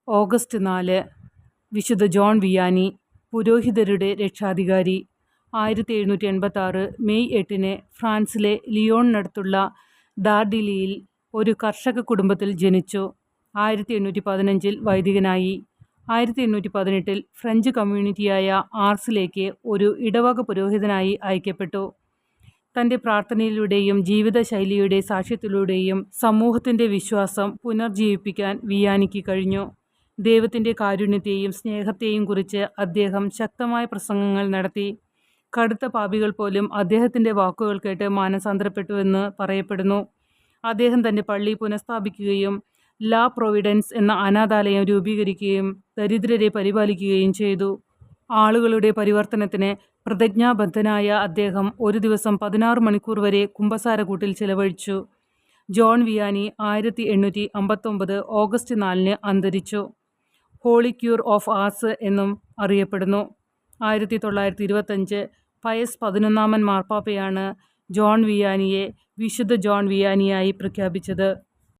August 4 വിശുദ്ധ John Vianney, പുരോഹിതരുടെ രക്ഷാധികാരി. 1786 May 8 ഫ്രാൻസിലെ ലിയോണിനടുത്തുള്ള ദാർഡിലിയിൽ ഒരു കർഷക കുടുംബത്തിൽ ജനിച്ചു. 1815 വൈദികനായി. 1818 ഫ്രഞ്ച് കമ്മ്യൂണിറ്റിയായ ആർസിലേക്ക് ഒരു ഇടവക പുരോഹിതനായി അയക്കപ്പെട്ടു. തൻ്റെ പ്രാർത്ഥനയിലൂടെയും ജീവിതശൈലിയുടെ സാക്ഷ്യത്തിലൂടെയും സമൂഹത്തിൻ്റെ വിശ്വാസം പുനർജീവിപ്പിക്കാൻ വിയാനിക്ക് കഴിഞ്ഞു. ദൈവത്തിൻ്റെ കാരുണ്യത്തെയും സ്നേഹത്തെയും കുറിച്ച് അദ്ദേഹം ശക്തമായ പ്രസംഗങ്ങൾ നടത്തി. കടുത്ത പാപികൾ പോലും അദ്ദേഹത്തിൻ്റെ വാക്കുകൾ കേട്ട് മാനസാന്തരപ്പെട്ടുവെന്ന് പറയപ്പെടുന്നു. അദ്ദേഹം തൻ്റെ പള്ളി പുനഃസ്ഥാപിക്കുകയും ലാ പ്രൊവിഡൻസ് എന്ന അനാഥാലയം രൂപീകരിക്കുകയും ദരിദ്രരെ പരിപാലിക്കുകയും ചെയ്തു. ആളുകളുടെ പരിവർത്തനത്തിന് പ്രതിജ്ഞാബദ്ധനായ അദ്ദേഹം ഒരു ദിവസം 16 മണിക്കൂർ വരെ കുമ്പസാരക്കൂട്ടിൽ ചിലവഴിച്ചു. ജോൺ വിയാനി 1859 ഓഗസ്റ്റ് 4 അന്തരിച്ചു. ഹോളി ക്യൂർ ഓഫ് ആർസ് എന്നും അറിയപ്പെടുന്നു. 1925 പയസ് 11 മാർപ്പാപ്പയാണ് ജോൺ വിയാനിയെ വിശുദ്ധ ജോൺ വിയാനിയായി പ്രഖ്യാപിച്ചത്.